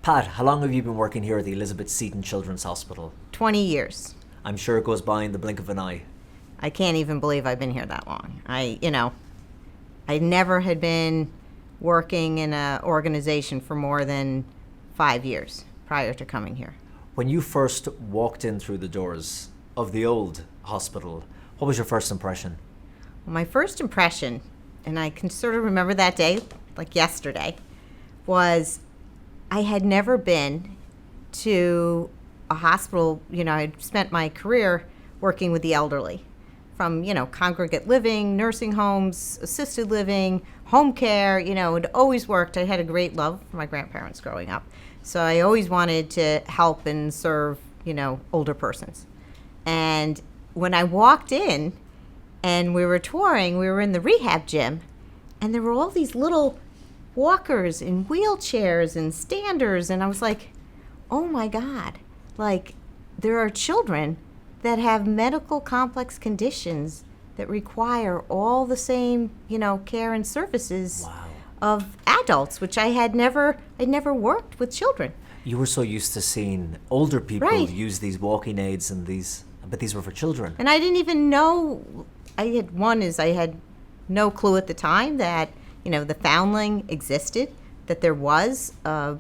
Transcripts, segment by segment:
Pat, how long have you been working here at the Elizabeth Seton Children's Hospital? 20 years. I'm sure it goes by in the blink of an eye. I can't even believe I've been here that long. I never had been working in an organization for more than 5 years prior to coming here. When you first walked in through the doors of the old hospital, what was your first impression? Well, my first impression, and I can sort of remember that day like yesterday, was I had never been to a hospital. I'd spent my career working with the elderly, from, congregate living, nursing homes, assisted living, home care, it always worked. I had a great love for my grandparents growing up. So I always wanted to help and serve, older persons. And when I walked in and we were touring, we were in the rehab gym, and there were all these little walkers and wheelchairs and standers, and I was like, oh my God, like there are children that have medical complex conditions that require all the same, care and services Wow. of adults, which I'd never worked with children. You were so used to seeing older people Right. use these walking aids but these were for children. And I didn't even know, I had no clue at the time that, the Foundling existed, that there was, a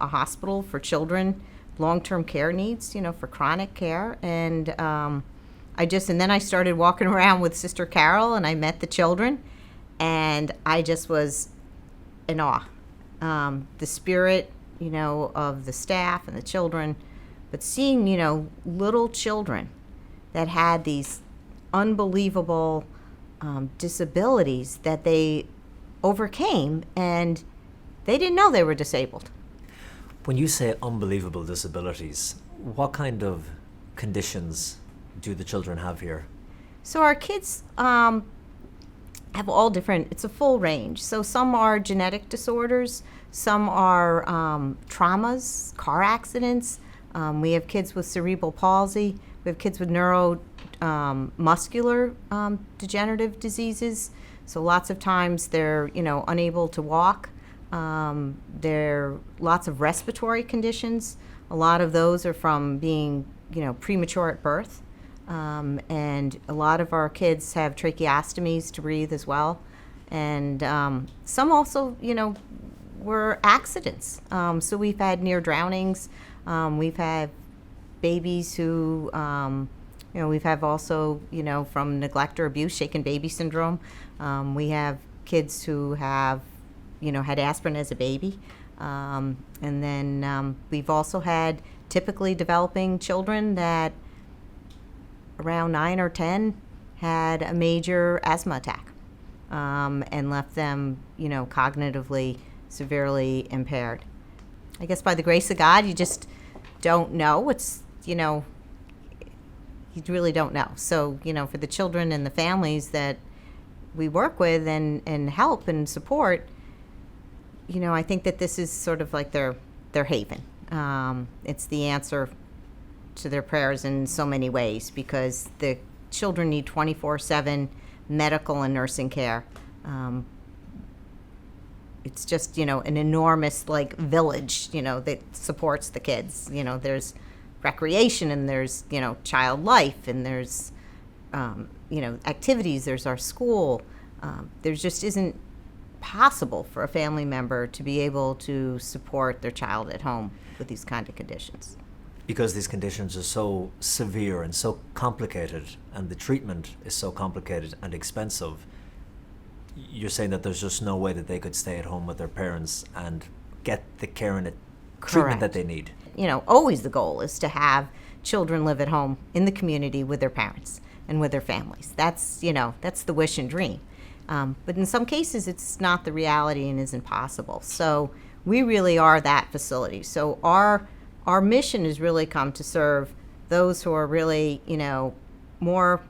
hospital for children, long-term care needs, for chronic care. And and then I started walking around with Sister Carol, and I met the children, and I just was in awe. The spirit, of the staff and the children, but seeing, little children that had these unbelievable disabilities that they overcame, and they didn't know they were disabled. When you say unbelievable disabilities, what kind of conditions do the children have here? So our kids have all different, it's a full range. So some are genetic disorders, some are traumas, car accidents. We have kids with cerebral palsy. We have kids with neuromuscular degenerative diseases. So lots of times they're, unable to walk. There are lots of respiratory conditions. A lot of those are from being, premature at birth. And a lot of our kids have tracheostomies to breathe as well. And some also, were accidents. So we've had near drownings. We've had babies who, we've had also, from neglect or abuse, shaken baby syndrome. We have kids who have, had aspirin as a baby. And then we've also had typically developing children that around 9 or 10 had a major asthma attack and left them, cognitively severely impaired. I guess by the grace of God, you just don't know. It's, you really don't know. So, for the children and the families that we work with and help and support, I think that this is sort of like their haven. It's the answer to their prayers in so many ways, because the children need 24/7 medical and nursing care. It's just, an enormous village, that supports the kids. There's recreation, and there's, child life, and there's, activities, there's our school. There just isn't possible for a family member to be able to support their child at home with these kind of conditions. Because these conditions are so severe and so complicated, and the treatment is so complicated and expensive, you're saying that there's just no way that they could stay at home with their parents and get the care and the treatment that they need. Always the goal is to have children live at home in the community with their parents and with their families. That's the wish and dream. But in some cases, it's not the reality and isn't possible. So we really are that facility. So our mission has really come to serve those who are really, more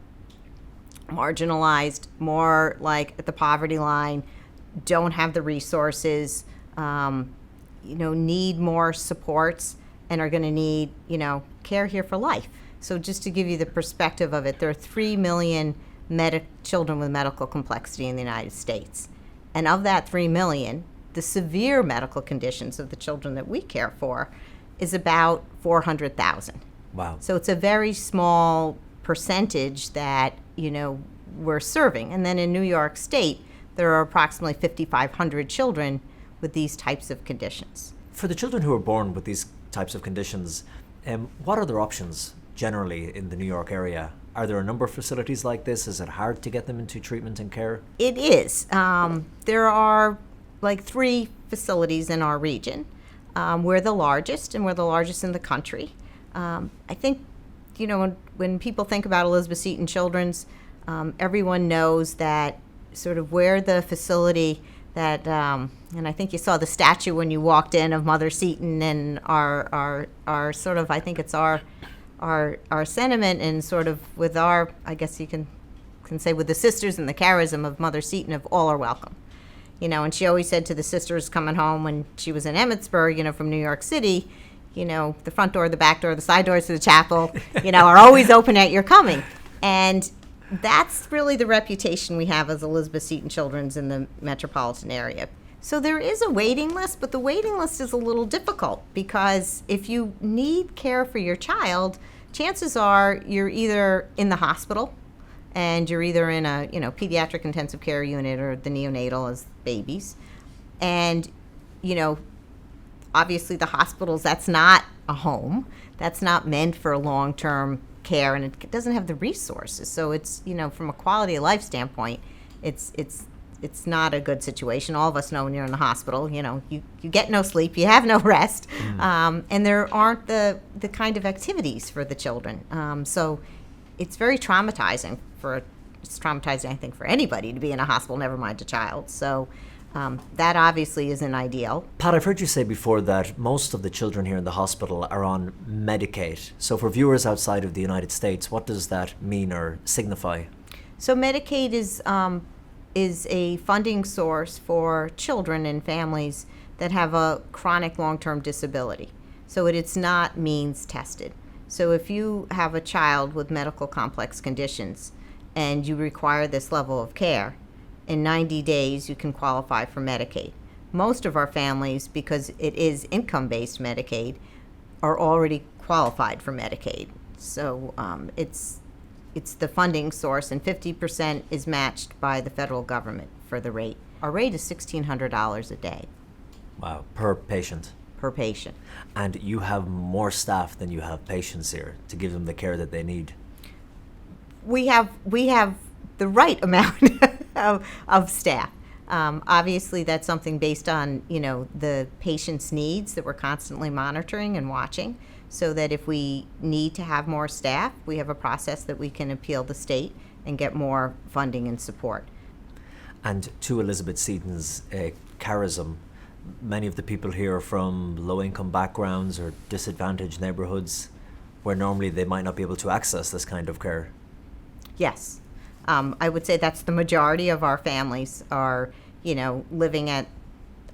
marginalized, more like at the poverty line, don't have the resources, need more supports, and are going to need, care here for life. So just to give you the perspective of it, there are 3 million children with medical complexity in the United States. And of that 3 million, the severe medical conditions of the children that we care for is about 400,000. Wow. So it's a very small percentage that, we're serving. And then in New York State, there are approximately 5,500 children with these types of conditions. For the children who are born with these types of conditions, what are their options generally in the New York area? Are there a number of facilities like this? Is it hard to get them into treatment and care? It is. There are like 3 facilities in our region. We're the largest, and we're the largest in the country. I think, when people think about Elizabeth Seton Children's, everyone knows that sort of where the facility that, and I think you saw the statue when you walked in of Mother Seton, and our sort of, I think it's our sentiment, and sort of with our, I guess you can say, with the sisters and the charism of Mother Seton, of all are welcome. And she always said to the sisters coming home when she was in Emmitsburg, from New York City, the front door, the back door, the side doors to the chapel, are always open at your coming. And that's really the reputation we have as Elizabeth Seton Children's in the metropolitan area. So there is a waiting list, but the waiting list is a little difficult because if you need care for your child, chances are you're either in the hospital and you're either in a, pediatric intensive care unit or the neonatal as babies. And, obviously the hospitals, that's not a home. That's not meant for long-term care, and it doesn't have the resources. So it's, from a quality of life standpoint, it's not a good situation. All of us know when you're in the hospital, you get no sleep, you have no rest, and there aren't the kind of activities for the children. So it's very traumatizing it's traumatizing, I think, for anybody to be in a hospital, never mind a child. So that obviously isn't ideal. Pat, I've heard you say before that most of the children here in the hospital are on Medicaid. So for viewers outside of the United States, what does that mean or signify? So Medicaid is a funding source for children and families that have a chronic long-term disability. So it's not means tested. So if you have a child with medical complex conditions and you require this level of care, in 90 days you can qualify for Medicaid. Most of our families, because it is income-based Medicaid, are already qualified for Medicaid. So it's the funding source, and 50% is matched by the federal government for the rate. Our rate is $1,600 a day. Wow, per patient? Per patient. And you have more staff than you have patients here to give them the care that they need? We have the right amount of staff. Obviously, that's something based on, the patient's needs that we're constantly monitoring and watching, so that if we need to have more staff, we have a process that we can appeal the state and get more funding and support. And to Elizabeth Seton's charism, many of the people here are from low-income backgrounds or disadvantaged neighborhoods where normally they might not be able to access this kind of care. Yes. I would say that's the majority of our families are, living at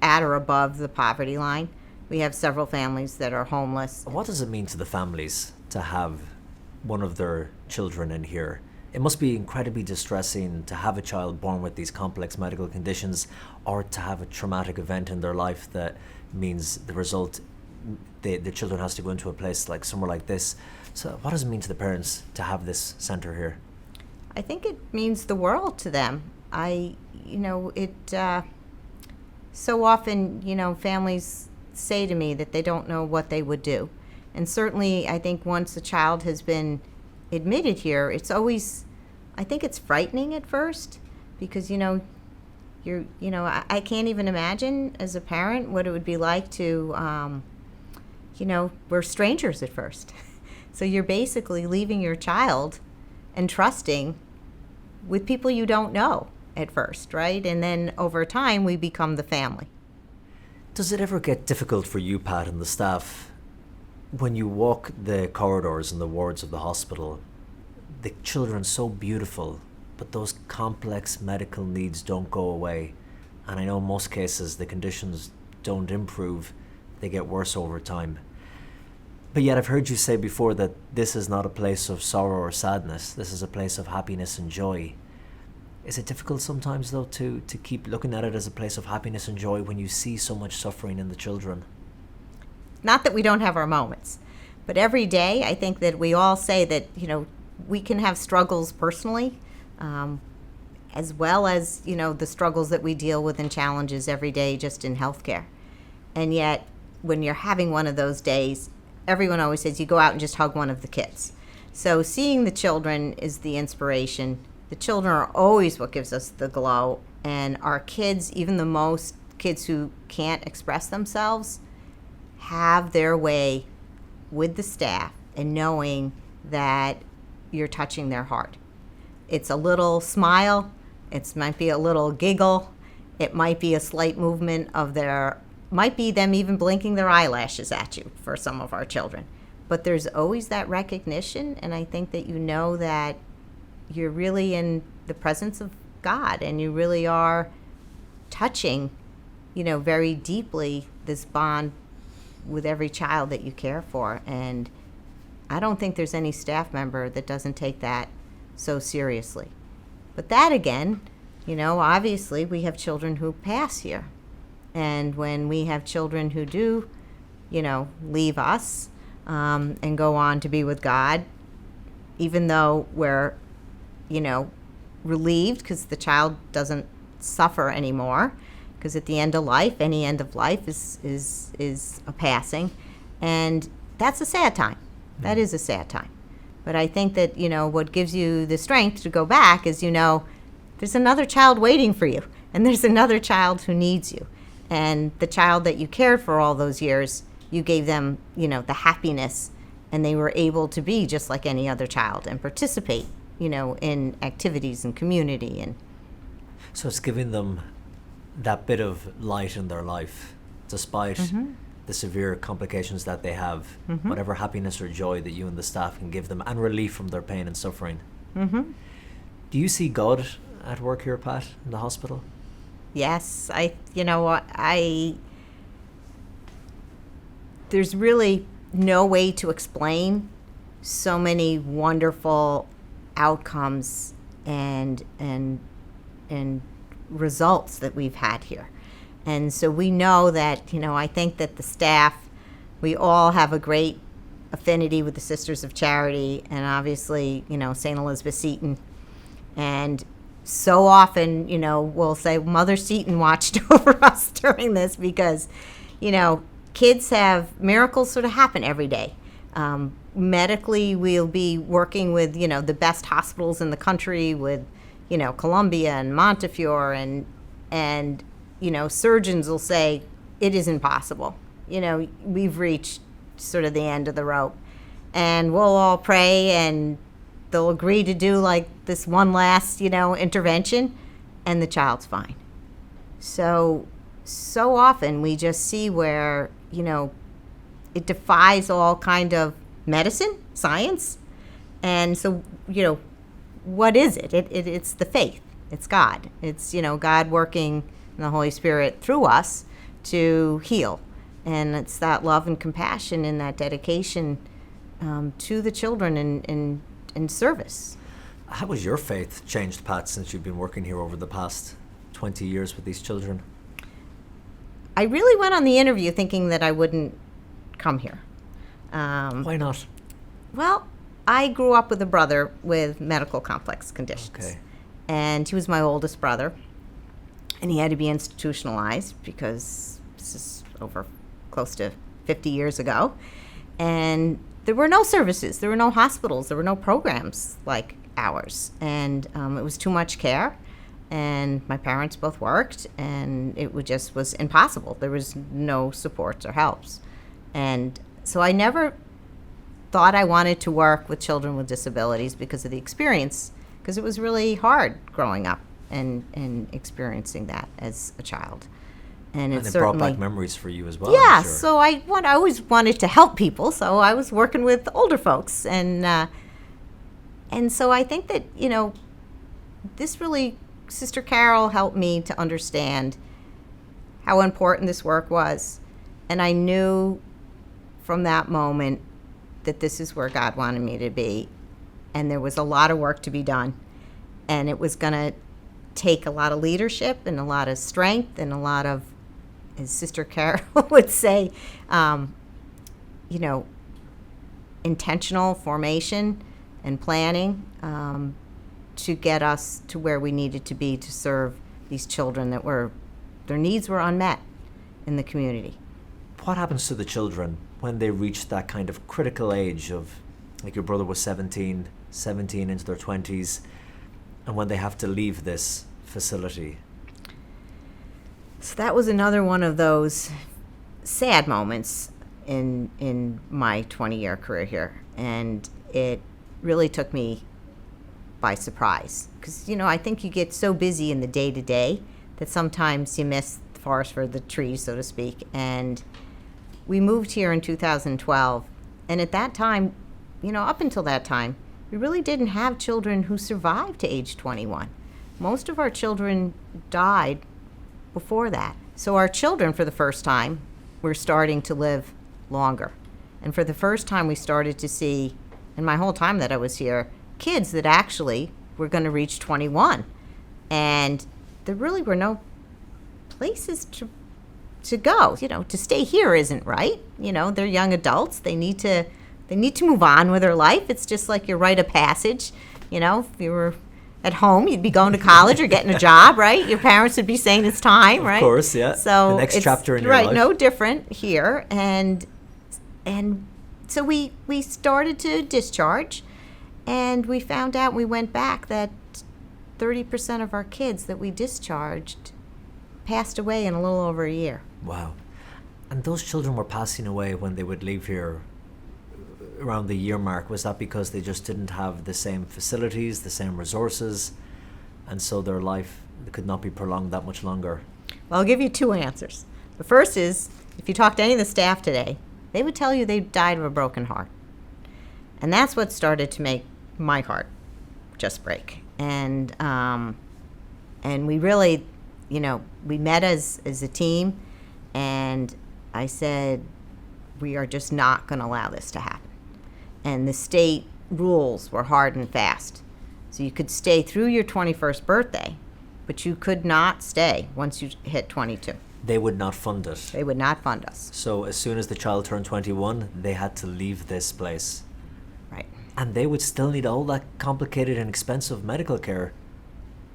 or above the poverty line. We have several families that are homeless. What does it mean to the families to have one of their children in here? It must be incredibly distressing to have a child born with these complex medical conditions, or to have a traumatic event in their life that means the result, the children has to go into a place like somewhere like this. So what does it mean to the parents to have this centre here? I think it means the world to them. So often, families say to me that they don't know what they would do. And certainly, I think once a child has been admitted here, it's always, I think it's frightening at first because, I can't even imagine as a parent what it would be like to, we're strangers at first. So you're basically leaving your child and trusting with people you don't know at first, right? And then over time, we become the family. Does it ever get difficult for you, Pat, and the staff, when you walk the corridors and the wards of the hospital, the children so beautiful, but those complex medical needs don't go away? And I know in most cases the conditions don't improve, they get worse over time. But yet I've heard you say before that this is not a place of sorrow or sadness. This is a place of happiness and joy. Is it difficult sometimes, though, to keep looking at it as a place of happiness and joy when you see so much suffering in the children? Not that we don't have our moments, but every day I think that we all say that, we can have struggles personally, as well as, the struggles that we deal with and challenges every day just in healthcare. And yet, when you're having one of those days, everyone always says you go out and just hug one of the kids. So seeing the children is the inspiration. The children are always what gives us the glow. And our kids, even the most kids who can't express themselves, have their way with the staff and knowing that you're touching their heart. It's a little smile. It might be a little giggle. It might be a slight movement of might be them even blinking their eyelashes at you for some of our children. But there's always that recognition, and I think that that you're really in the presence of God, and you really are touching, very deeply this bond with every child that you care for. And I don't think there's any staff member that doesn't take that so seriously. But that again, obviously we have children who pass here. And when we have children who do, leave us and go on to be with God, even though we're, relieved because the child doesn't suffer anymore, because at the end of life, any end of life is a passing. And that's a sad time. That is a sad time. But I think that, what gives you the strength to go back is, there's another child waiting for you, and there's another child who needs you. And the child that you cared for all those years, you gave them, the happiness, and they were able to be just like any other child and participate, in activities and community. And so it's giving them that bit of light in their life, despite the severe complications that they have, whatever happiness or joy that you and the staff can give them, and relief from their pain and suffering. Do you see God at work here, Pat, in the hospital? Yes, there's really no way to explain so many wonderful outcomes and results that we've had here. And so we know that, I think that the staff, we all have a great affinity with the Sisters of Charity, and obviously, St. Elizabeth Seton. And so often, we'll say Mother Seton watched over us during this because, kids have miracles sort of happen every day. Medically, we'll be working with, the best hospitals in the country with, Columbia and Montefiore and surgeons will say it is impossible. We've reached sort of the end of the rope, and we'll all pray and they'll agree to do like this one last, intervention, and the child's fine. So often we just see where, it defies all kind of medicine, science. And so, what is it? It's the faith. It's God. It's, God working in the Holy Spirit through us to heal. And it's that love and compassion and that dedication to the children in service. How has your faith changed, Pat, since you've been working here over the past 20 years with these children? I really went on the interview thinking that I wouldn't come here. Why not? Well, I grew up with a brother with medical complex conditions. Okay. And he was my oldest brother. And he had to be institutionalized because this is over close to 50 years ago. And there were no services. There were no hospitals. There were no programs like ours. And it was too much care. And my parents both worked. And it was impossible. There was no supports or helps. And so I never thought I wanted to work with children with disabilities because of the experience, because it was really hard growing up and experiencing that as a child. And it brought back memories for you as well. Yeah, I'm sure. So I always wanted to help people, so I was working with older folks. And so I think that, this really, Sister Carol helped me to understand how important this work was. And I knew from that moment that this is where God wanted me to be. And there was a lot of work to be done. And it was going to take a lot of leadership and a lot of strength and a lot of, as Sister Carol would say, intentional formation and planning to get us to where we needed to be to serve these children that their needs were unmet in the community. What happens to the children when they reach that kind of critical age of, like your brother was 17 into their 20s, and when they have to leave this facility? So that was another one of those sad moments in my 20-year career here, and it really took me by surprise because I think you get so busy in the day-to-day that sometimes you miss the forest for the trees, so to speak. And we moved here in 2012, and at that time, up until that time, we really didn't have children who survived to age 21. Most of our children died before that. So our children, for the first time, were starting to live longer. And for the first time, we started to see, in my whole time that I was here, kids that actually were going to reach 21. And there really were no places to go. To stay here isn't right. They're young adults. They need to move on with their life. It's just like your rite of passage. If you were at home, you'd be going to college or getting a job, right? Your parents would be saying it's time, right? Of course, yeah. So the next chapter in your life. Right, no different here. And so we started to discharge, and we found out, we went back, that 30% of our kids that we discharged passed away in a little over a year. Wow. And those children were passing away when they would leave here around the year mark. Was that because they just didn't have the same facilities, the same resources, and so their life could not be prolonged that much longer? Well, I'll give you two answers. The first is, if you talk to any of the staff today, they would tell you they died of a broken heart. And that's what started to make my heart just break. And we really, we met as a team, and I said, we are just not going to allow this to happen. And the state rules were hard and fast. So you could stay through your 21st birthday, but you could not stay once you hit 22. They would not fund it. They would not fund us. So as soon as the child turned 21, they had to leave this place. Right. And they would still need all that complicated and expensive medical care.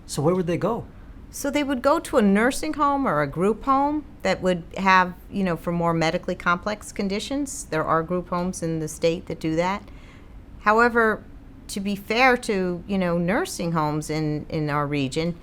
So where would they go? So they would go to a nursing home or a group home that would have, for more medically complex conditions. There are group homes in the state that do that. However, to be fair to, nursing homes in our region,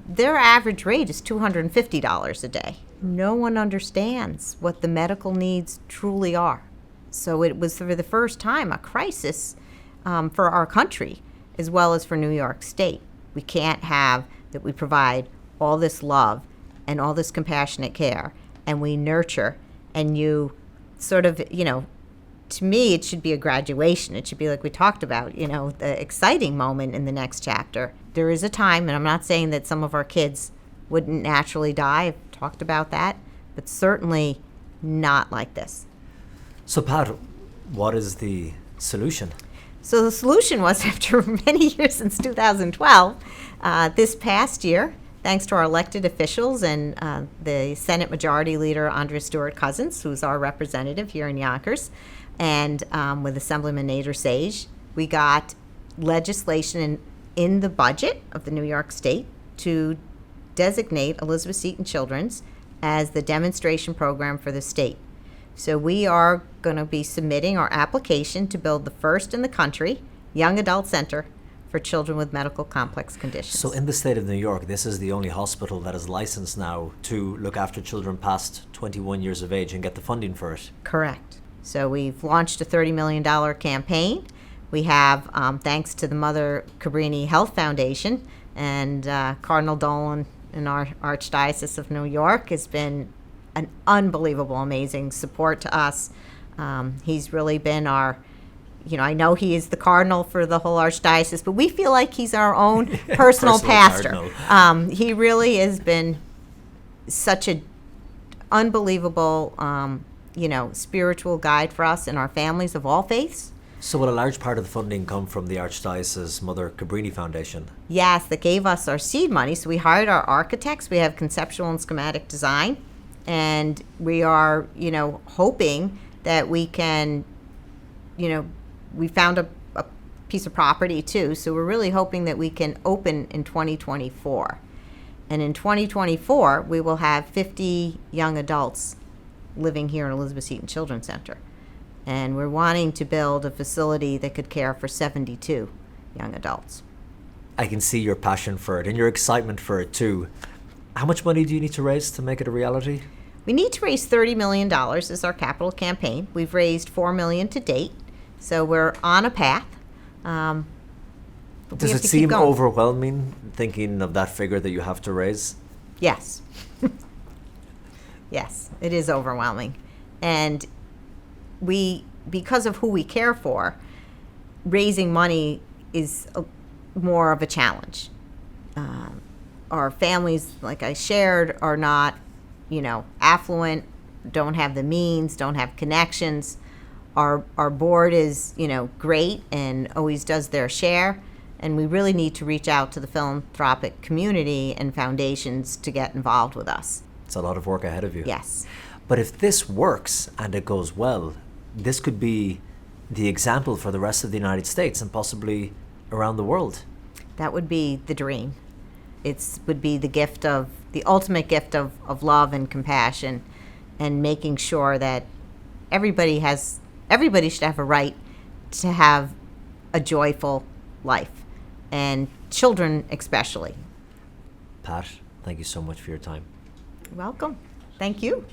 their average rate is $250 a day. No one understands what the medical needs truly are. So it was, for the first time, a crisis for our country as well as for New York State. We can't have that we provide all this love and all this compassionate care, and we nurture, and you sort of, to me, it should be a graduation. It should be like we talked about, the exciting moment in the next chapter. There is a time, and I'm not saying that some of our kids wouldn't naturally die. I've talked about that, but certainly not like this. So, Pat, what is the solution? So the solution was, after many years, since 2012, this past year, thanks to our elected officials and the Senate Majority Leader, Andrea Stewart-Cousins, who's our representative here in Yonkers, and with Assemblyman Nader Sage, we got legislation in the budget of the New York State to designate Elizabeth Seton Children's as the demonstration program for the state. So we are going to be submitting our application to build the first in the country young adult center for children with medical complex conditions. So in the state of New York, this is the only hospital that is licensed now to look after children past 21 years of age and get the funding for it. Correct. So we've launched a $30 million campaign. We have, thanks to the Mother Cabrini Health Foundation and Cardinal Dolan in our Archdiocese of New York has been an unbelievable, amazing support to us. He's really been our, I know he is the cardinal for the whole archdiocese, but we feel like he's our own personal pastor. He really has been such an unbelievable, spiritual guide for us and our families of all faiths. So will a large part of the funding come from the Archdiocese Mother Cabrini Foundation? Yes, that gave us our seed money. So we hired our architects. We have conceptual and schematic design. And we are, hoping that we can, we found a piece of property too. So we're really hoping that we can open in 2024. And in 2024, we will have 50 young adults living here in Elizabeth Seton Children's Center. And we're wanting to build a facility that could care for 72 young adults. I can see your passion for it and your excitement for it too. How much money do you need to raise to make it a reality? We need to raise $30 million as our capital campaign. We've raised $4 million to date, so we're on a path. But we Does have it to keep seem going. overwhelming thinking of that figure that you have to raise? Yes. Yes, it is overwhelming. And because of who we care for, raising money is more of a challenge. Our families, like I shared, are not, affluent, don't have the means, don't have connections. Our board is, great and always does their share. And we really need to reach out to the philanthropic community and foundations to get involved with us. It's a lot of work ahead of you. Yes. But if this works and it goes well, this could be the example for the rest of the United States and possibly around the world. That would be the dream. It would be the ultimate gift of love and compassion, and making sure that everybody should have a right to have a joyful life, and children especially. Pat, thank you so much for your time. Welcome. Thank you.